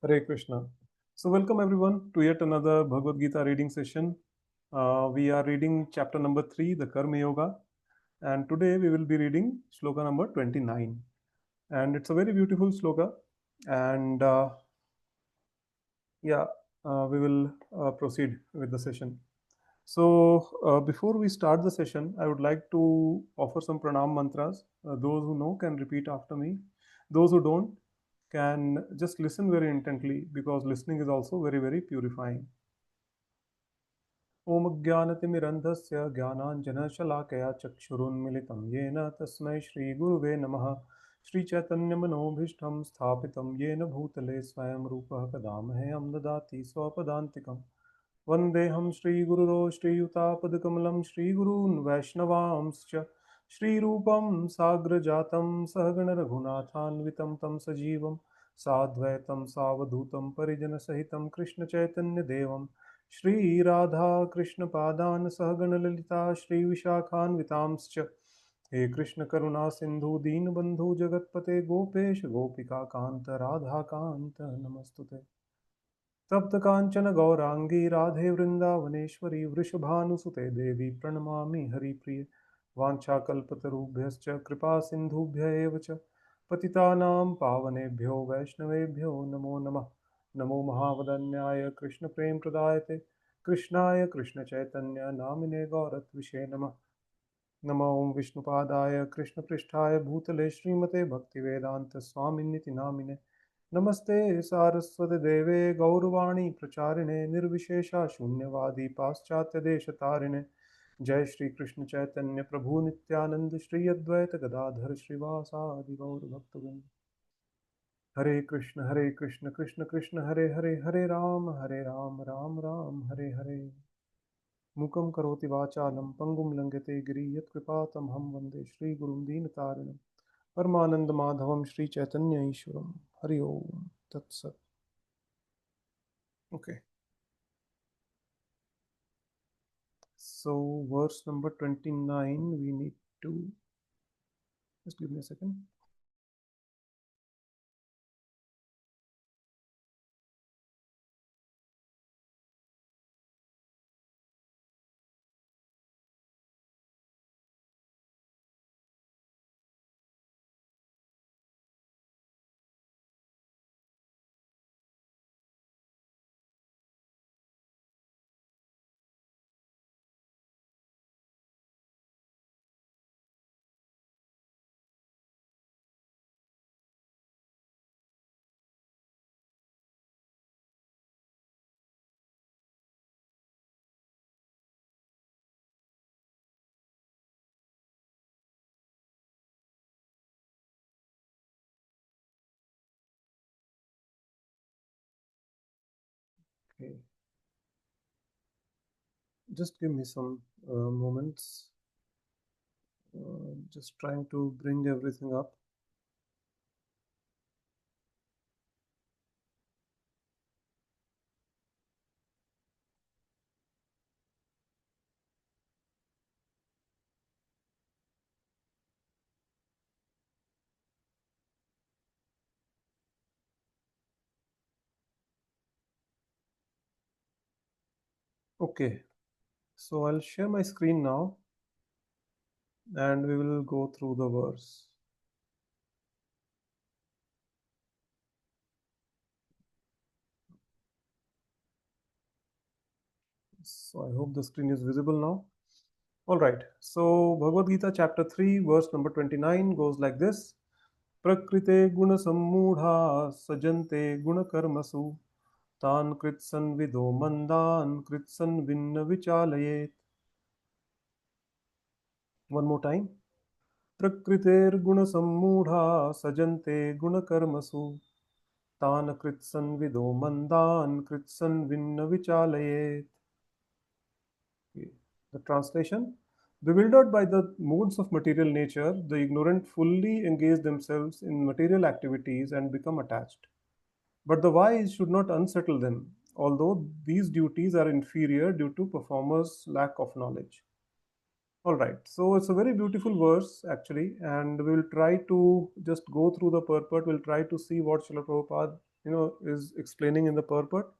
Hare Krishna. So, welcome everyone to yet another Bhagavad Gita reading session. We are reading chapter number 3, the Karma Yoga, and today we will be reading Sloka number 29. And it's a very beautiful Sloka, and yeah, we will proceed with the session. So, before we start the session, I would like to offer some pranam mantras. Those who know can repeat after me. Those who don't can just listen very intently because listening is also very, very purifying. ॐ ज्ञानतिमिरन्धस्य ज्ञानाञ्जनशलाकया चक्षुरुन्मिलितं येन तस्मै श्रीगुरुवे नमः श्रीचैतन्यमनोभीष्टं स्थापितं येन भूतले स्वयं रूपः कदा मह्यं ददाति स्वपदान्तिकं वन्देऽहं श्रीगुरुरो श्रीयुतापदकमलं श्रीगुरून् वैष्णवांश्च श्रीरूपं साग्रजातं सहगणरघुनाथान्वितं तं सजीवं साद्वैतं सावधूतं परिजनसहितं कृष्णचैतन्यदेवं श्रीराधा कृष्णपादान् सहगणललिता श्रीविशाखान्वितांश्च हे कृष्ण करुणा सिन्धु दीनबन्धु जगत्पते गोपेश गोपिकान्त राधाकान्त नमस्तुते तप्त कांचन गौरांगी राधे वृंदावनेश्वरी वृषभानुसुते देवी प्रणमामि हरिप्रिये वाञ्छाकल्पतरुभ्यश्च कृपा सिन्धुभ्य एव च पतितानां पावनेभ्यो वैष्णवेभ्यो नमो नमः नमो महावदन्याय कृष्णप्रेमप्रदायते कृष्णाय कृष्णचैतन्य नामिने गौरत्विषे नमः नमो ॐ विष्णुपादाय कृष्णपृष्ठाय भूतले श्रीमते भक्तिवेदान्त स्वामिन्निति नामिने नमस्ते सारस्वते देवे गौरवाणी प्रचारिणे निर्विशेषा शून्यवादी पाश्चात्य देश तारिणे जय श्री कृष्ण चैतन्य प्रभु नित्यानंद श्री अद्वैत गदाधर श्रीवासादि गौर भक्तवृंद हरे कृष्ण कृष्ण कृष्ण हरे हरे हरे राम राम राम हरे हरे मूकं करोति वाचालं पंगुं लंघयते गिरि यत्कृपातमहं वन्दे श्रीगुरुं दीनतारिणं परमानन्दमाधवं श्रीचैतन्य ईश्वरं हरि ओम तत्सत्. Okay, so verse number 29, we need to just give me a second. Okay, just give me some moments. Just trying to bring everything up. Okay, so I'll share my screen now and we will go through the verse. So I hope the screen is visible now. All right. So Bhagavad Gita chapter 3 verse number 29 goes like this. Prakrite guna sammudha sajante guna karmasu tan kritsan vido mandan kritsan vinna vichalayet. One more time. Prakriter guna sammudha sajante guna karmasu tan kritsan vido mandan kritsan vinna vichalayet. The translation: bewildered by the modes of material nature, the ignorant fully engage themselves in material activities and become attached. But the wise should not unsettle them, although these duties are inferior due to performers' lack of knowledge. All right, so it's a very beautiful verse actually, and we'll try to just go through the purport. We'll try to see what Srila Prabhupada is explaining in the purport,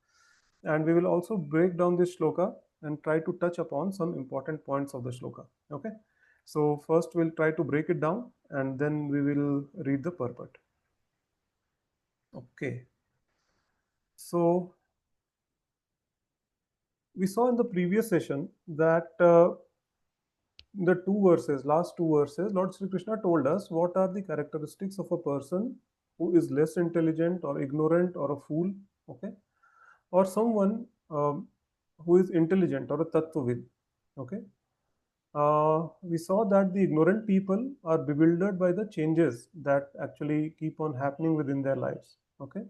and we will also break down this shloka and try to touch upon some important points of the shloka. Okay, so first we'll try to break it down and then we will read the purport. Okay, so we saw in the previous session that the last two verses, Lord Sri Krishna told us what are the characteristics of a person who is less intelligent or ignorant or a fool, okay, or someone who is intelligent or a tattvavid, okay. We saw that the ignorant people are bewildered by the changes that actually keep on happening within their lives, okay.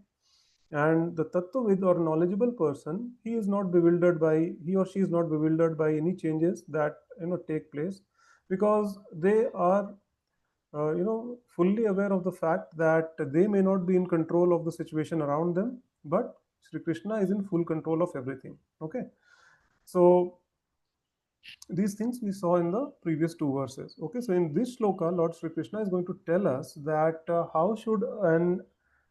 And the tattvavid or knowledgeable person, he or she is not bewildered by any changes that take place, because they are fully aware of the fact that they may not be in control of the situation around them, but Sri Krishna is in full control of everything. Okay, so these things we saw in the previous two verses. Okay, so in this shloka, Lord Sri Krishna is going to tell us that how should an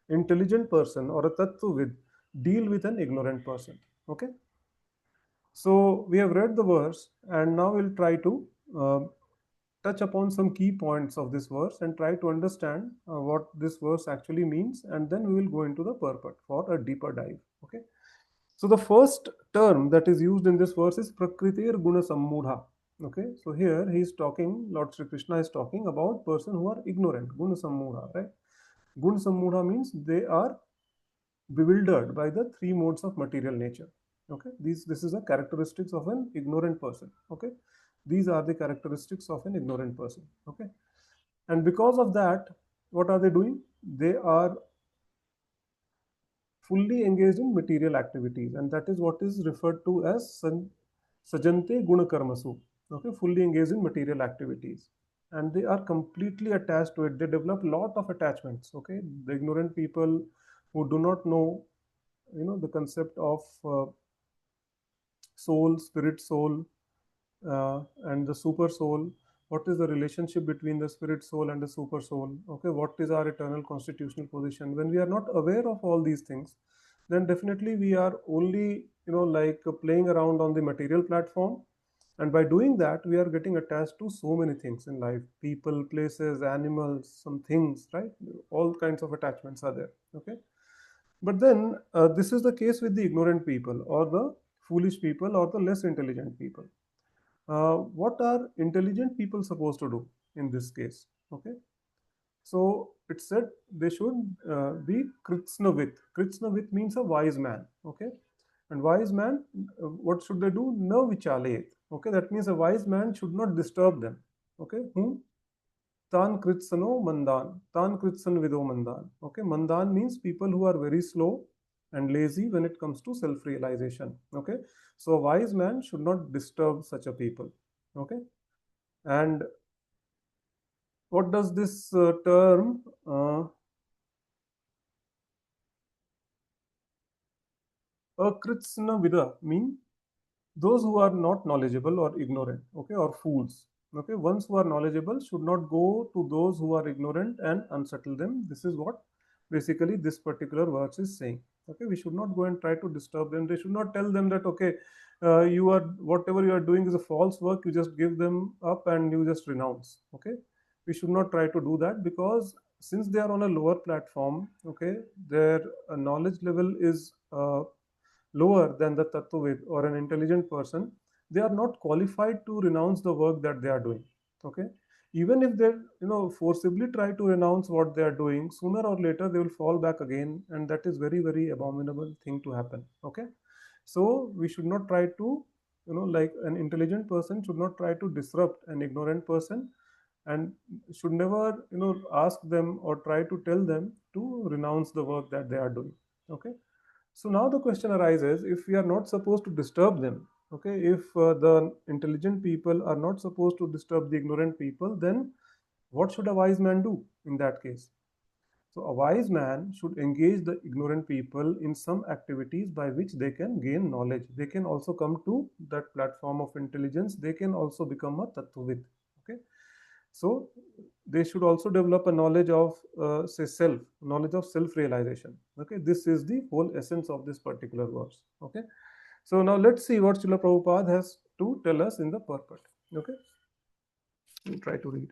intelligent person or a tattvavid deal with an ignorant person. Okay, so we have read the verse and now we'll try to touch upon some key points of this verse and try to understand what this verse actually means, and then we will go into the purport for a deeper dive. Okay, so the first term that is used in this verse is prakritir guna sammudha. Okay, so here he is talking, Lord Sri Krishna is talking about person who are ignorant, guna sammudha, right? Guna sammudha means they are bewildered by the three modes of material nature. Okay, this is a characteristics of an ignorant person. Okay, these are the characteristics of an ignorant person. Okay, and because of that, what are they doing? They are fully engaged in material activities, and that is what is referred to as sajante guna karmasu. Okay, fully engaged in material activities, and they are completely attached to it. They develop lot of attachments. Okay, the ignorant people who do not know the concept of soul, spirit soul, and the super soul. What is the relationship between the spirit soul and the super soul? Okay, what is our eternal constitutional position? When we are not aware of all these things, then definitely we are only like playing around on the material platform, and by doing that we are getting attached to so many things in life: people, places, animals, some things, right? All kinds of attachments are there. Okay, but then this is the case with the ignorant people or the foolish people or the less intelligent people. What are intelligent people supposed to do in this case? Okay, so it said they should be kritsnavit. Kritsnavit means a wise man. Okay, and wise man, what should they do? Na vichalayet. Okay, that means a wise man should not disturb them. Okay, whom? Tan kritsano mandan. Tan kritsan vido mandan. Okay, mandan means people who are very slow and lazy when it comes to self realization. Okay, so a wise man should not disturb such a people. Okay, and what does this term akritsna vida mean? Those who are not knowledgeable or ignorant, okay, or fools. Okay, ones who are knowledgeable should not go to those who are ignorant and unsettle them. This is what basically this particular verse is saying. Okay, we should not go and try to disturb them. They should not tell them that, okay, you are, whatever you are doing is a false work, you just give them up and you just renounce. Okay, we should not try to do that, because since they are on a lower platform, okay, their knowledge level is lower than the tattvavid or an intelligent person, they are not qualified to renounce the work that they are doing. Okay, even if they forcibly try to renounce what they are doing, sooner or later they will fall back again, and that is very, very abominable thing to happen. Okay, so we should not try to, like an intelligent person should not try to disrupt an ignorant person, and should never ask them or try to tell them to renounce the work that they are doing. Okay, so now the question arises, if we are not supposed to disturb them, okay, if the intelligent people are not supposed to disturb the ignorant people, then what should a wise man do in that case? So a wise man should engage the ignorant people in some activities by which they can gain knowledge. They can also come to that platform of intelligence. They can also become a tattvavid. Okay. So they should also develop a knowledge of say knowledge of self realization. Okay, this is the whole essence of this particular verse. Okay, so now let's see what Srila Prabhupada has to tell us in the purport. Okay, we'll try to read.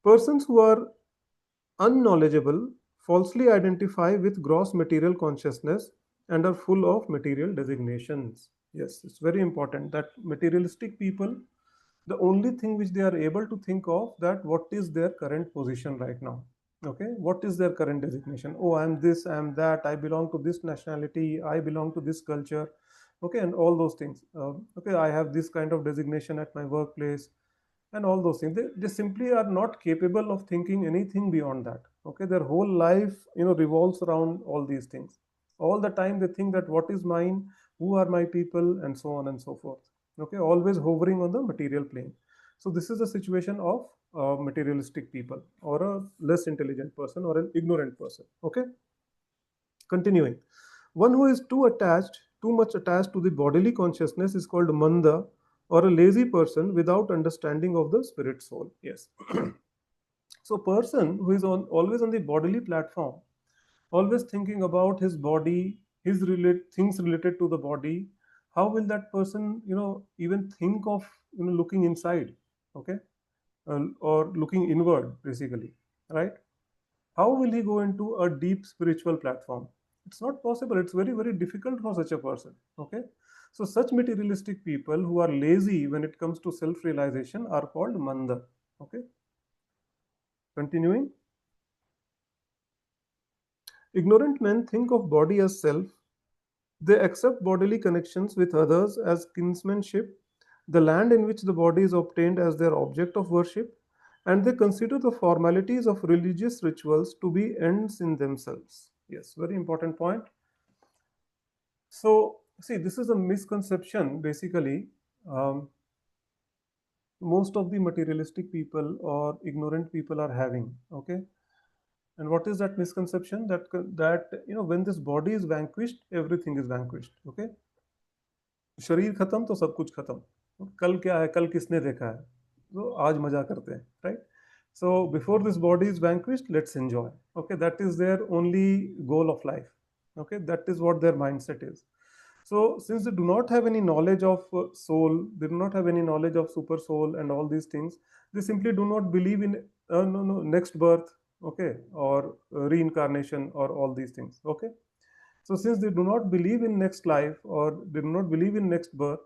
Persons who are unknowledgeable falsely identify with gross material consciousness and are full of material designations. Yes, it's very important that materialistic people, the only thing which they are able to think of, that what is their current position right now. Okay, what is their current designation? Oh, I am this, I am that, I belong to this nationality, I belong to this culture. Okay, and all those things. Okay, I have this kind of designation at my workplace, and all those things. They simply are not capable of thinking anything beyond that. Okay, their whole life, revolves around all these things. All the time they think that what is mine, who are my people, and so on and so forth. Okay, always hovering on the material plane. So this is a situation of materialistic people, or a less intelligent person, or an ignorant person. Okay, continuing. One who is too much attached to the bodily consciousness is called manda, or a lazy person without understanding of the spirit soul. Yes. So person who is always on the bodily platform, always thinking about his body, things related to the body, how will that person, even think of, looking inside? Okay, or looking inward, basically, right? How will he go into a deep spiritual platform? It's not possible. It's very, very difficult for such a person. Okay, so such materialistic people who are lazy when it comes to self realization are called manda. Okay, continuing. Ignorant men think of body as self. They accept bodily connections with others as kinsmanship, the land in which the body is obtained as their object of worship, and they consider the formalities of religious rituals to be ends in themselves. Yes, very important point. So, see, this is a misconception basically. Most of the materialistic people or ignorant people are having. Okay, and what is that misconception? That when this body is vanquished, everything is vanquished. Okay, शरीर खत्म तो सब कुछ खत्म. कल क्या है, कल किसने देखा है, तो आज मजा करते हैं, right? So before this body is vanquished, let's enjoy. Okay, that is their only goal of life. Okay, that is what their mindset is. So since they do not have any knowledge of soul, they do not have any knowledge of super soul and all these things, they simply do not believe in next birth. Okay, or reincarnation or all these things. Okay, so since they do not believe in next life, or they do not believe in next birth,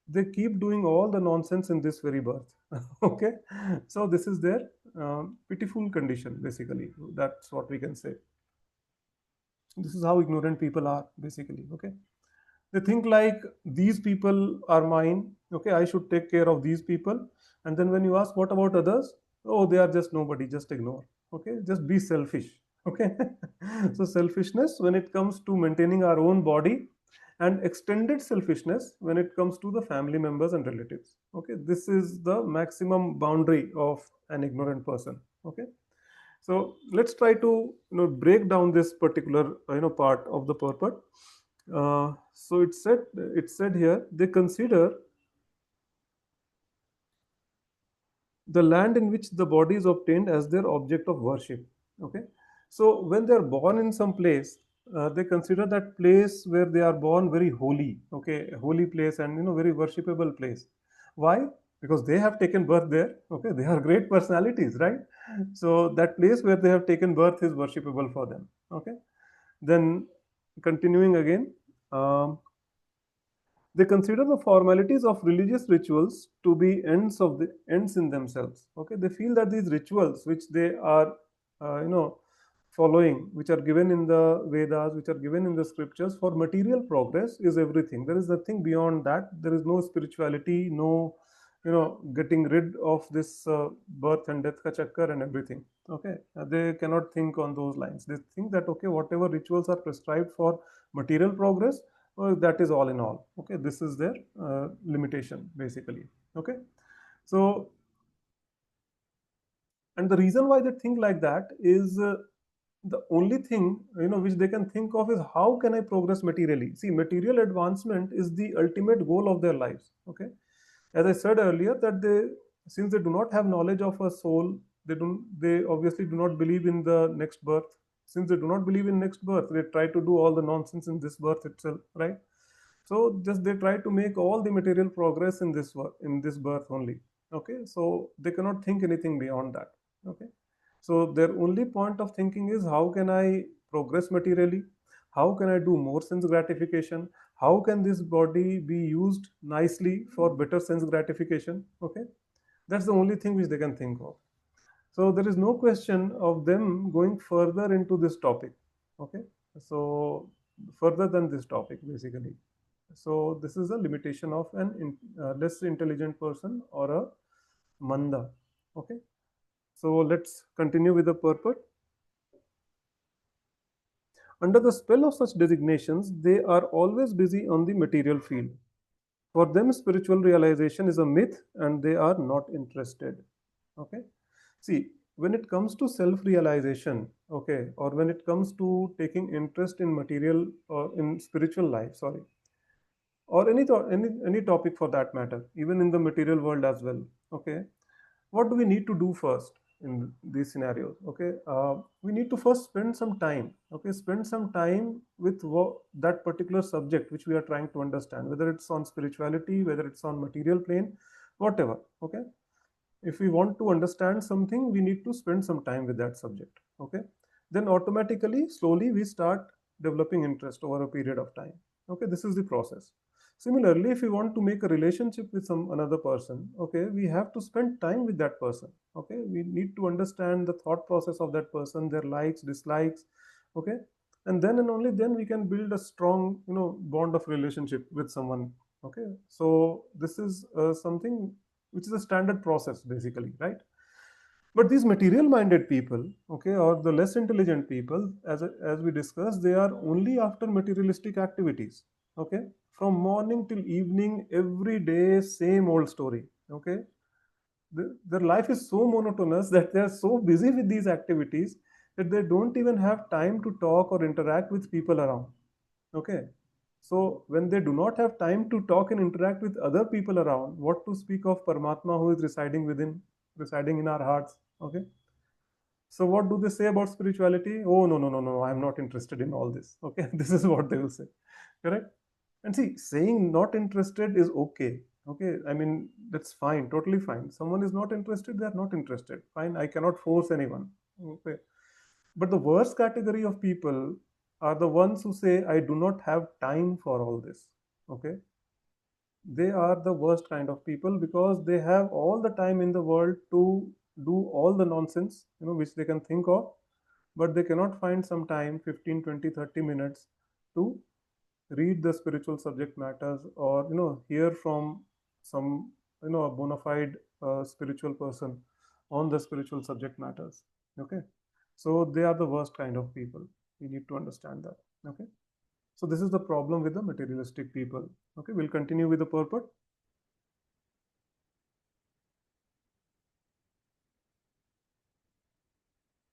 they keep doing all the nonsense in this very birth. Okay, so this is their pitiful condition, basically. That's what we can say. This is how ignorant people are, basically. Okay, they think like these people are mine. Okay, I should take care of these people. And then when you ask what about others, oh, they are just nobody, just ignore. Okay, just be selfish. Okay, so selfishness when it comes to maintaining our own body, and extended selfishness when it comes to the family members and relatives. Okay, this is the maximum boundary of an ignorant person. Okay, so let's try to break down this particular part of the purport. So it said here, they consider the land in which the body is obtained as their object of worship. Okay, so when they are born in some place, they consider that place where they are born very holy. Okay, holy place, and very worshipable place. Why? Because they have taken birth there. Okay, they are great personalities, right? So that place where they have taken birth is worshipable for them. Okay, then continuing again. They consider the formalities of religious rituals to be ends in themselves. Okay, they feel that these rituals which they are, following, which are given in the Vedas, which are given in the scriptures for material progress, is everything. There is nothing beyond that. There is no spirituality, no, getting rid of this birth and death ka chakkar and everything. Okay, they cannot think on those lines. They think that okay, whatever rituals are prescribed for material progress, that is all in all. Okay, this is their limitation, basically. Okay, so, and the reason why they think like that is the only thing which they can think of is how can I progress materially. See, material advancement is the ultimate goal of their lives. Okay, as I said earlier, that since they do not have knowledge of a soul, They obviously do not believe in the next birth. Since they do not believe in next birth, they try to do all the nonsense in this birth itself, right? So just they try to make all the material progress in this work, in this birth only. Okay, so they cannot think anything beyond that. Okay, so their only point of thinking is, how can I progress materially? How can I do more sense gratification? How can this body be used nicely for better sense gratification? Okay, that's the only thing which they can think of. So there is no question of them going further into this topic. Okay, so further than this topic basically. So this is a limitation of an less intelligent person or a manda. Okay, so let's continue with the purport. Under the spell of such designations, they are always busy on the material field. For them, spiritual realization is a myth and they are not interested. Okay. See, when it comes to self realization, okay, or when it comes to taking interest in material or in spiritual life, sorry, or any topic for that matter, even in the material world as well. Okay, what do we need to do first in these scenarios? Okay, we need to first spend some time. Okay, spend some time with that particular subject which we are trying to understand, whether it's on spirituality, whether it's on material plane, whatever. Okay, if we want to understand something, we need to spend some time with that subject. Okay, then automatically slowly we start developing interest over a period of time. Okay, this is the process. Similarly, if we want to make a relationship with some another person, okay, we have to spend time with that person. Okay, we need to understand the thought process of that person, their likes, dislikes. Okay, and then and only then we can build a strong, bond of relationship with someone. Okay, so this is something which is a standard process basically, right? But these material minded people, okay, or the less intelligent people, as we discussed, they are only after materialistic activities. Okay, from morning till evening, every day, same old story. Okay, their life is so monotonous that they are so busy with these activities that they don't even have time to talk or interact with people around. Okay, so when they do not have time to talk and interact with other people around, what to speak of Paramatma who is residing in our hearts? Okay, so what do they say about spirituality? Oh, no, no, no, no, I'm not interested in all this. Okay, this is what they will say. Correct? And see, saying not interested is okay. Okay, I mean, that's fine, totally fine. Someone is not interested, they are not interested. Fine, I cannot force anyone. Okay. But the worst category of people are the ones who say, I do not have time for all this. Okay. They are the worst kind of people because they have all the time in the world to do all the nonsense, which they can think of, but they cannot find some time, 15, 20, 30 minutes to read the spiritual subject matters, or hear from some a bona fide spiritual person on the spiritual subject matters. Okay, so they are the worst kind of people. We need to understand that. Okay, so this is the problem with the materialistic people. Okay, we'll continue with the purport.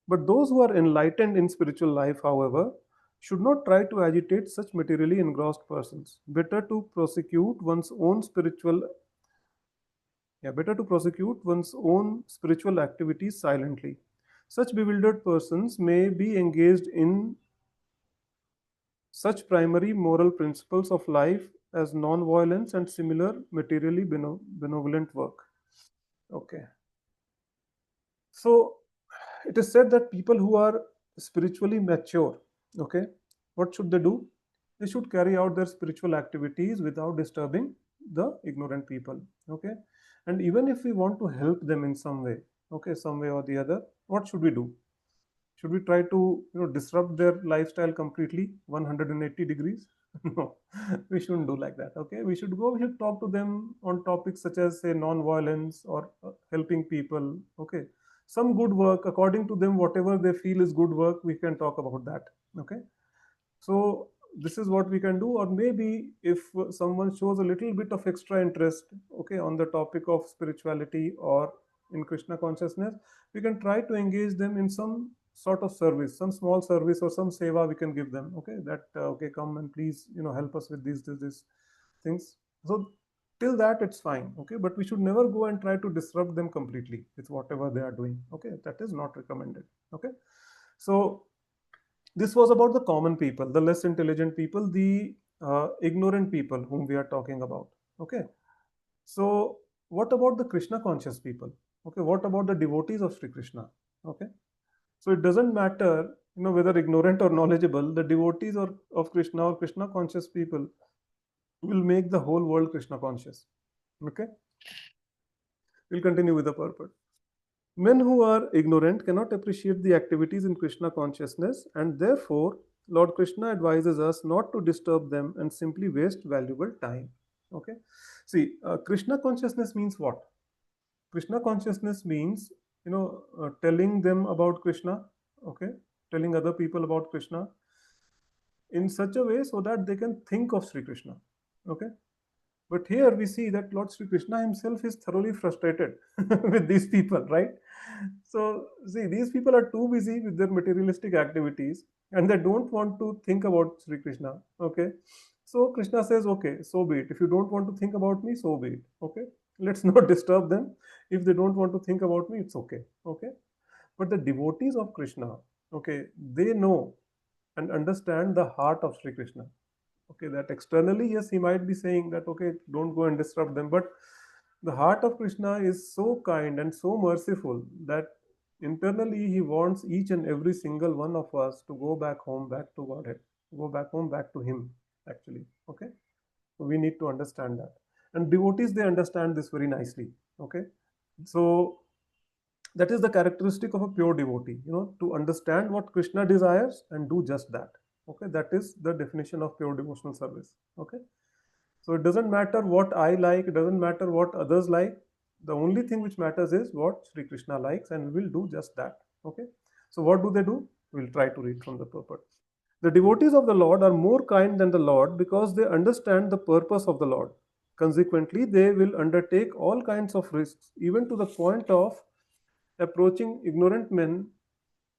But those who are enlightened in spiritual life, however, should not try to agitate such materially engrossed persons. Better to prosecute one's own spiritual activities silently. Such bewildered persons may be engaged in such primary moral principles of life as non-violence and similar materially benevolent work. Okay. So it is said that people who are spiritually mature, okay, what should they do? They should carry out their spiritual activities without disturbing the ignorant people. Okay. And even if we want to help them in some way, okay, some way or the other, what should we do? Should we try to disrupt their lifestyle completely 180 degrees? No, we shouldn't do like that. Okay, we should talk to them on topics such as, say, non-violence or helping people. Okay, some good work according to them, whatever they feel is good work, we can talk about that. Okay, so this is what we can do. Or maybe if someone shows a little bit of extra interest, okay, on the topic of spirituality or in Krishna consciousness, we can try to engage them in some sort of service, some small service or some seva we can give them. Okay, that okay, come and please help us with these things. So Till that it's fine, okay, but we should never go and try to disrupt them completely with whatever they are doing, okay. That is not recommended, okay. So this was about the common people, the less intelligent people, the ignorant people whom we are talking about, okay. So what about the Krishna conscious people, okay, what about the devotees of Sri Krishna, okay. So it doesn't matter, whether ignorant or knowledgeable, the devotees of Krishna or Krishna conscious people will make the whole world Krishna conscious, okay. We'll continue with the purport. Men who are ignorant cannot appreciate the activities in Krishna consciousness, and therefore, Lord Krishna advises us not to disturb them and simply waste valuable time. Okay. See, Krishna consciousness means what? Krishna consciousness means, telling them about Krishna, okay, telling other people about Krishna in such a way so that they can think of Sri Krishna, okay. But here we see that Lord Sri Krishna himself is thoroughly frustrated with these people, right? So, see, these people are too busy with their materialistic activities and they don't want to think about Sri Krishna, okay? So, Krishna says, okay, so be it. If you don't want to think about me, so be it, okay? Let's not disturb them. If they don't want to think about me, it's okay, okay? But the devotees of Krishna, okay, they know and understand the heart of Sri Krishna, okay. That externally, yes, he might be saying that, okay, don't go and disrupt them, but the heart of Krishna is so kind and so merciful that internally he wants each and every single one of us to go back home, back to Godhead, go back home, back to him, actually, okay. So we need to understand that, and devotees, they understand this very nicely, okay. So that is the characteristic of a pure devotee, to understand what Krishna desires and do just that, okay. That is the definition of pure devotional service, okay. So it doesn't matter what I like, it doesn't matter what others like. The only thing which matters is what Sri Krishna likes, and we'll do just that, okay. So what do they do? We'll try to read from the purport. The devotees of the Lord are more kind than the Lord because they understand the purpose of the Lord. Consequently, they will undertake all kinds of risks, even to the point of approaching ignorant men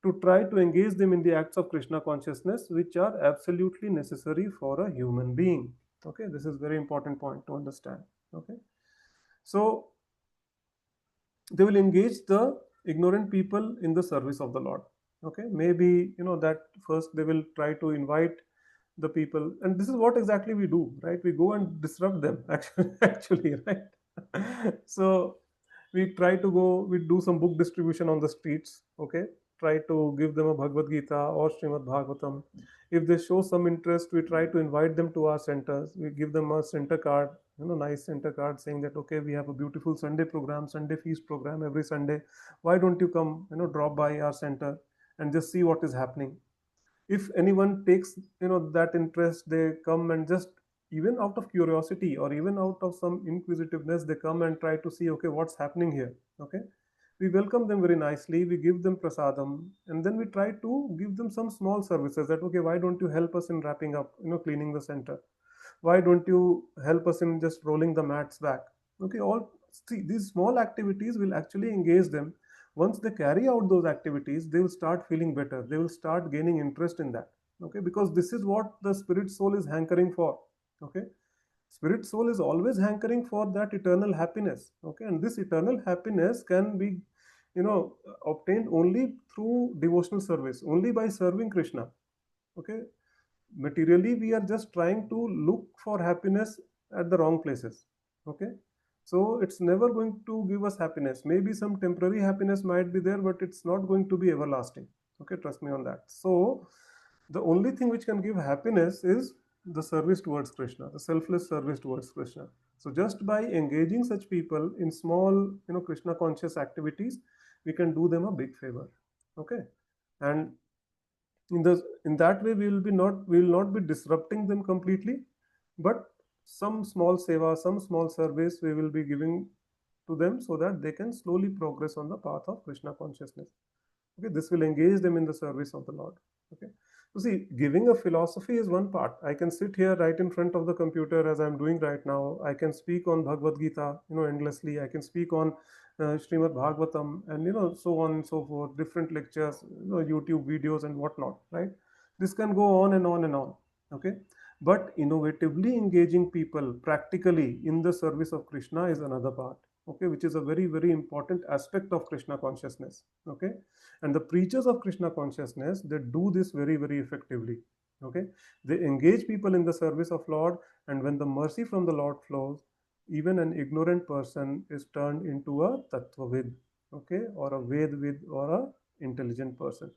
to try to engage them in the acts of Krishna consciousness, which are absolutely necessary for a human being. Okay, this is very important point to understand. Okay, so they will engage the ignorant people in the service of the Lord. Okay, maybe that first they will try to invite the people, and this is what exactly we do, right? We go and disrupt them, actually, right? So we try to go, we do some book distribution on the streets, okay, try to give them a Bhagavad Gita or Srimad Bhagavatam. If they show some interest, we try to invite them to our centers. We give them a center card, nice center card saying that, okay, we have a beautiful Sunday program, Sunday feast program every Sunday. Why don't you come, drop by our center and just see what is happening. If anyone takes that interest, they come and just, even out of curiosity or even out of some inquisitiveness, they come and try to see, okay, what's happening here, okay. We welcome them very nicely, we give them prasadam, and then we try to give them some small services that, okay, why don't you help us in wrapping up, cleaning the center, why don't you help us in just rolling the mats back, okay. All, see, these small activities will actually engage them. Once they carry out those activities, they will start feeling better, they will start gaining interest in that, okay, because this is what the spirit soul is hankering for, okay. Spirit soul is always hankering for that eternal happiness, okay, and this eternal happiness can be obtained only through devotional service, only by serving Krishna, okay. Materially, we are just trying to look for happiness at the wrong places, okay. So it's never going to give us happiness. Maybe some temporary happiness might be there, but it's not going to be everlasting, okay. Trust me on that. So the only thing which can give happiness is the service towards Krishna, the selfless service towards Krishna. So just by engaging such people in small Krishna conscious activities, we can do them a big favor, okay. And in that way, we will not be disrupting them completely, but some small seva, some small service we will be giving to them so that they can slowly progress on the path of Krishna consciousness, okay. This will engage them in the service of the Lord, okay. So see, giving a philosophy is one part. I can sit here right in front of the computer as I'm doing right now. I can speak on Bhagavad Gita endlessly. I can speak on Srimad Bhagavatam, and so on and so forth, different lectures, YouTube videos and whatnot, right? This can go on and on and on, okay. But innovatively engaging people practically in the service of Krishna is another part, okay, which is a very, very important aspect of Krishna consciousness, okay. And the preachers of Krishna consciousness, they do this very, very effectively, okay. They engage people in the service of Lord, and when the mercy from the Lord flows, even an ignorant person is turned into a tattvavid, okay, or a vedvid, or a intelligent person,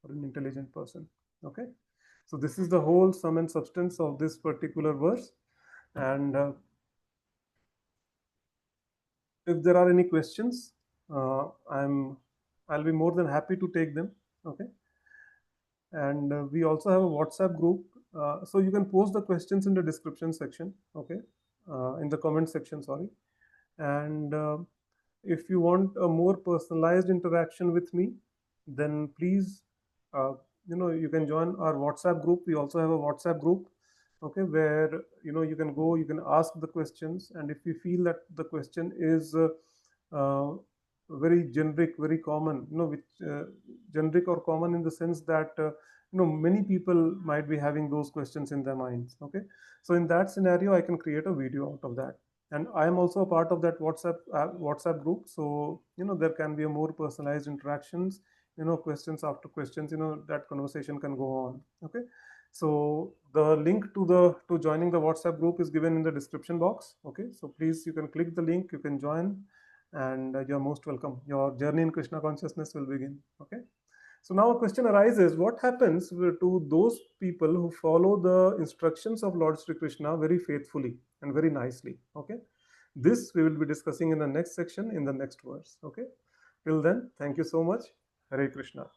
or an intelligent person, okay. So this is the whole sum and substance of this particular verse. And if there are any questions, I'll be more than happy to take them. Okay. And we also have a WhatsApp group, so you can post the questions in the description section. Okay, in the comment section. Sorry. And if you want a more personalized interaction with me, then please, you can join our WhatsApp group. We also have a WhatsApp group, okay, where you can go, you can ask the questions, and if you feel that the question is uh, very generic, very common, which generic or common in the sense that many people might be having those questions in their minds. Okay, so in that scenario, I can create a video out of that, and I am also a part of that WhatsApp group. So there can be a more personalized interactions, questions after questions, that conversation can go on. Okay, so the link to joining the WhatsApp group is given in the description box. Okay, so please, you can click the link, you can join, and you're most welcome. Your journey in Krishna consciousness will begin. Okay, so now a question arises: what happens to those people who follow the instructions of Lord Sri Krishna very faithfully and very nicely? Okay, this we will be discussing in the next section, in the next verse. Okay, till then, thank you so much. Hare Krishna.